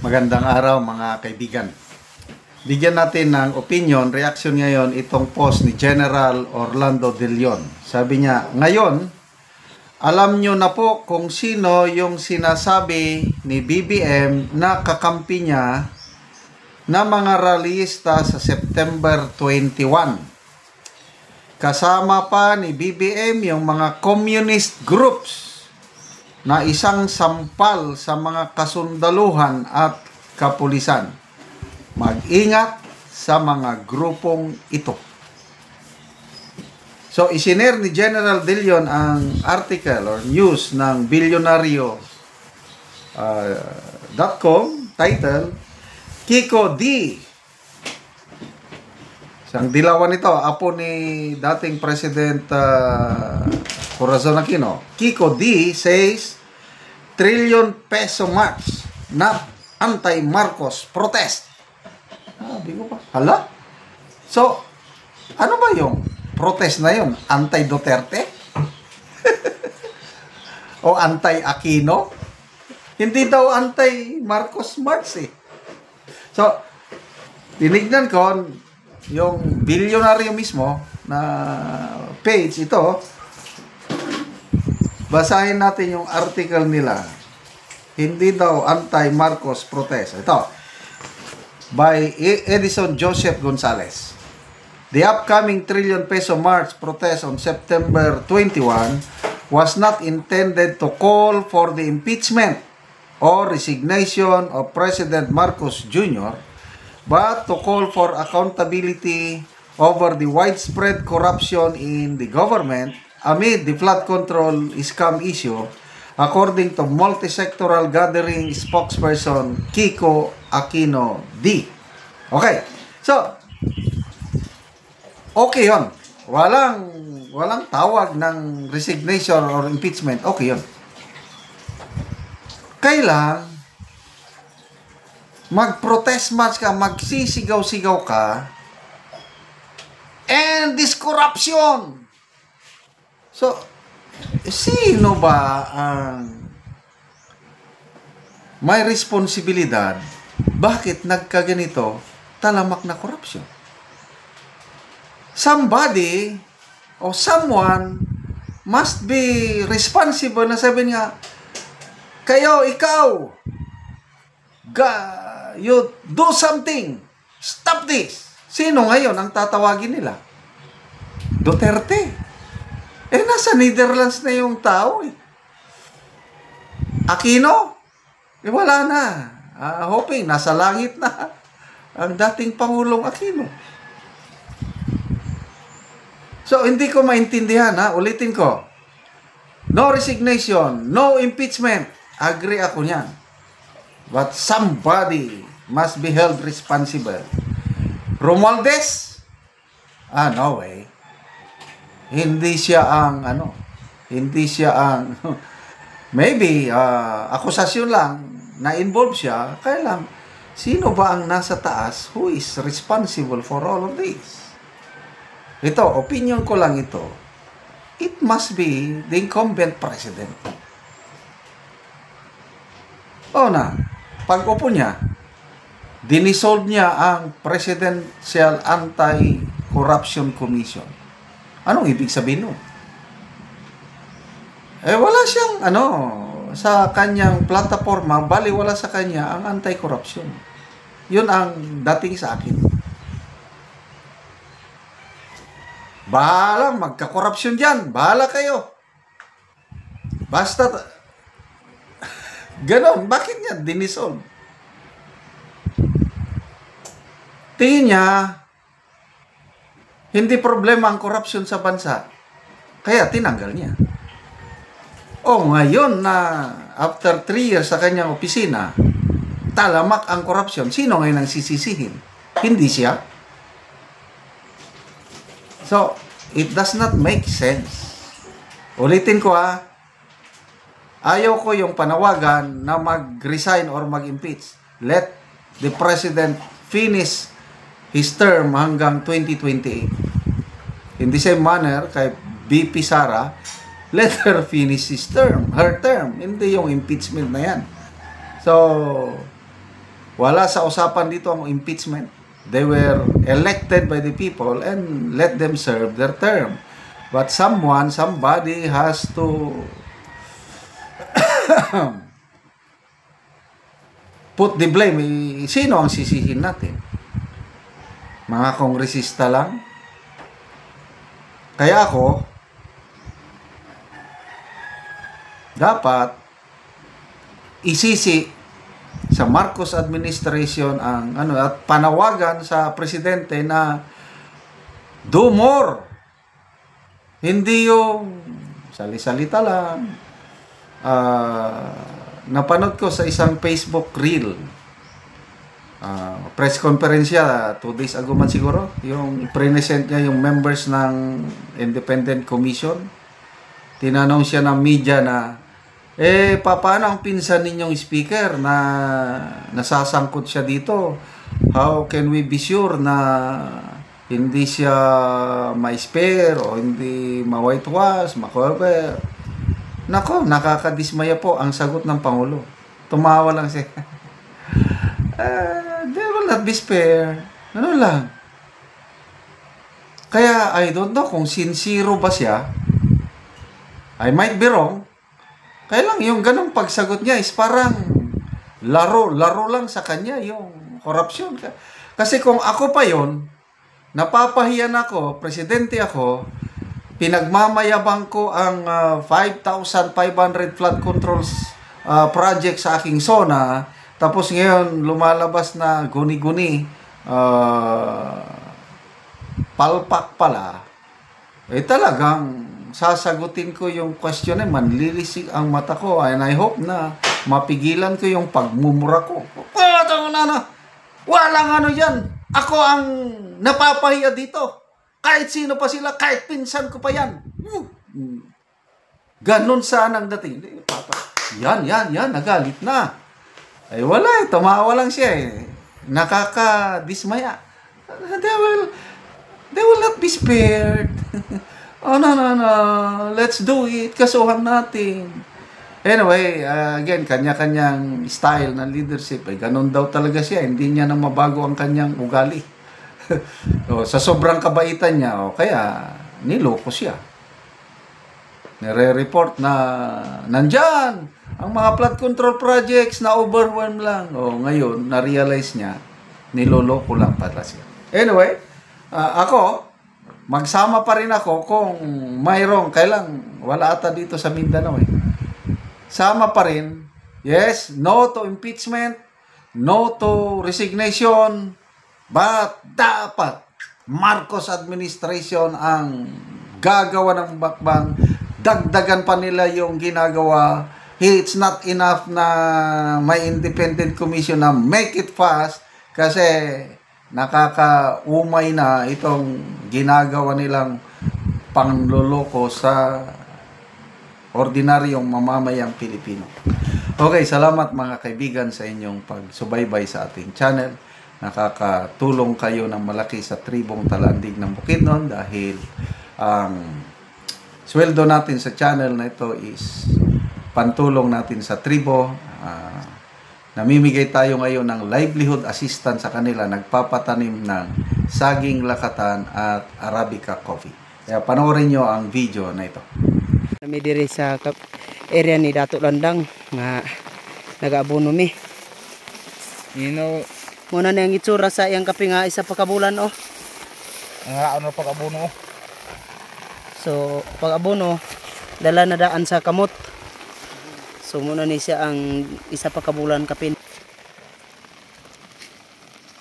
Magandang araw mga kaibigan. Bigyan natin ng opinion, reaction ngayon itong post ni General Orlando De Leon. Sabi niya, ngayon, alam nyo na po kung sino yung sinasabi ni BBM na kakampi niya na mga rallyista sa September 21. Kasama pa ni BBM yung mga communist groups na isang sampal sa mga kasundaluhan at kapulisan. Mag-ingat sa mga grupong ito. So, isinare ni General De Leon ang article or news ng Billionario.com, title, Kiko D. Isang dilawan ito, apo ni dating President Corazon Aquino. Kiko D says, trillion peso march, not anti-Marcos protest. Bigo pa. Hala? So, ano ba yung protest na yun? Anti-Duterte? O anti-Aquino? Hindi daw anti-Marcos march eh. So, tinignan ko yung Billionario mismo na page ito. Basahin natin yung article nila. Hindi daw anti-Marcos protest. Ito, by Edison Joseph Gonzalez. The upcoming trillion peso march protest on September 21 was not intended to call for the impeachment or resignation of President Marcos Jr., but to call for accountability over the widespread corruption in the government amid the flood control scam issue, according to multi-sectoral gathering spokesperson Kiko Aquino D. Okay. So, okay yun. Walang tawag ng resignation or impeachment. Okay yun. Kailang mag-protest march ka, magsisigaw-sigaw ka, and this corruption. So, sino ba ang may responsibilidad? Bakit nagkaganito talamak na corruption? Somebody or someone must be responsible na sabi nga, ikaw, you do something. Stop this. Sino ngayon ang tatawagin nila? Duterte. Nasa Netherlands na yung tao eh. Aquino? Wala na. Hoping, nasa langit na ang dating Pangulong Aquino. So, hindi ko maintindihan, ulitin ko. No resignation, no impeachment. Agree ako niyan. But somebody must be held responsible. Romualdez? No way. Hindi siya ang maybe akusasyon lang na involved siya. Kaya lang, sino ba ang nasa taas who is responsible for all of this? Ito, opinion ko lang ito. It must be the incumbent president. Pag-upo niya, dinisolve niya ang Presidential Anti-Corruption Commission. Anong ibig sabihin nun? Wala siyang, sa kanyang plataforma, wala sa kanya ang anti-corruption. Yun ang dating sa akin. Bahala, magka-corruption dyan. Bahala kayo. Basta, ganon. Bakit niya dinisolve? Tingin niya, hindi problema ang corruption sa bansa. Kaya tinanggal niya. Ngayon na after 3 years sa kanyang opisina, talamak ang corruption. Sino ngayon ang sisisihin? Hindi siya. So, it does not make sense. Ulitin ko ayaw ko yung panawagan na mag-resign or mag-impeach. Let the president finish his term hanggang 2028. In the same manner, kay BP Sara, let her finish her term. Hindi yung impeachment na yan. So, Wala sa usapan dito ang impeachment. They were elected by the people and let them serve their term. But somebody has to put the blame. Sino ang sisihin natin? Mga kongresista lang? Kaya ako, dapat isisi sa Marcos administration ang at panawagan sa presidente na do more. Hindi yung sali-salita lang. Napanood ko sa isang Facebook reel. Press conference 2 days ago man siguro. Yung present niya yung members ng Independent Commission. Tinanong siya ng media na, paano ang pinsan ninyong speaker na nasasangkot siya dito? How can we be sure na hindi siya ma-spare o hindi ma-whitewash, ma-cover? Nako, nakakadismaya po ang sagot ng Pangulo. Tumawa lang siya. They will not be spared. Ano lang. Kaya, I don't know kung sincero ba siya. I might be wrong. Kaya lang, yung ganong pagsagot niya is parang laro lang sa kanya yung corruption. Kasi kung ako pa yon, napapahiyan ako, presidente ako, pinagmamayabang ko ang 5,500 flood controls project sa aking zona, tapos ngayon lumalabas na guni-guni, palpak pala, talagang sasagutin ko yung question manlilisik ang mata ko, and I hope na mapigilan ko yung pagmumura ko. Walang yan. Ako ang napapahiya dito. Kahit sino pa sila, kahit pinsan ko pa yan. Ganon sana ang dating. Yan, nagalit na. Ay wala, tumawa lang siya nakakadismaya. They will not be spared. Oh, no. Let's do it. Kasuhan natin. Anyway, again, kanya-kanyang style ng leadership. Ganun daw talaga siya. Hindi niya na mabago ang kanyang ugali. Sa sobrang kabaitan niya, kaya niloko siya. Nire-report na nandyan ang mga flood control projects na overwhelmed lang. Ngayon, na-realize niya, niloloko lang pala siya. Anyway, ako, magsama pa rin ako kung mayroong, kailang wala ata dito sa Mindanao sama pa rin. Yes, no to impeachment, no to resignation, but dapat Marcos administration ang gagawa ng bakbang. Dagdagan pa nila yung ginagawa. It's not enough na may independent commission na make it fast kasi nakakaumay na itong ginagawa nilang pangloloko sa ordinaryong mamamayang Pilipino. Okay, salamat mga kaibigan sa inyong pagsubaybay sa ating channel. Nakakatulong kayo ng malaki sa tribong Talandig ng Bukidnon dahil ang sweldo natin sa channel na ito is pantulong natin sa tribo. Namimigay tayo ngayon ng livelihood assistance sa kanila, nagpapatanim ng saging lakatan at Arabica coffee. Kaya panoorin nyo ang video na ito. Kami diri sa area ni Dato Landang nga nag-abono mi. Muna na yung itsura sa iyang kape nga isa pa kabulan Ang pag-abono. So pag-abono dala na daan sa kamot. So muna ni siya ang isa pa kabulan kapin.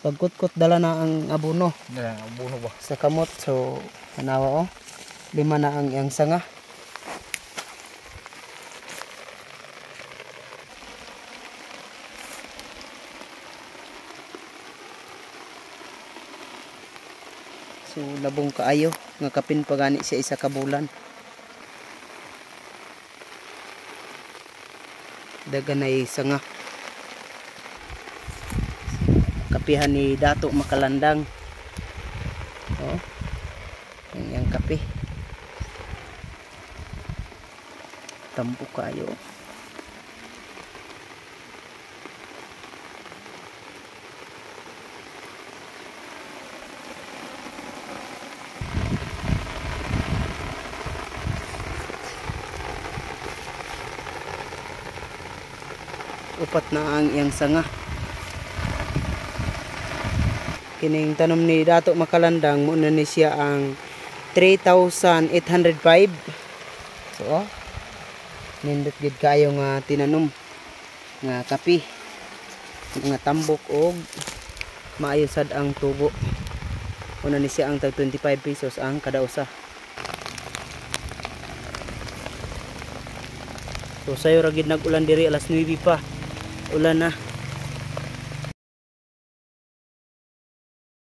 Pagkutkot dala na ang abono. Abono ba? Sa kamot. So hanawa 5 na ang iyang sanga. So labong kaayo nga kapin pagani siya isa ka bulan. Dagan na sanga. Kapihan ni Dato Makalandang. Yang kape. Tampo kayo. upat na ang iyang sanga. Kining tanom ni Dato Makalandang muna ni siya ang 3,805. So nindot gid kayo nga tinanom nga kapi, nga tambok og maayo sad ang tubo. Una ni siya ang tag 25 pesos ang kada usa. So sayo ra gid nag-ulan diri alas 9 pa. Ulan na.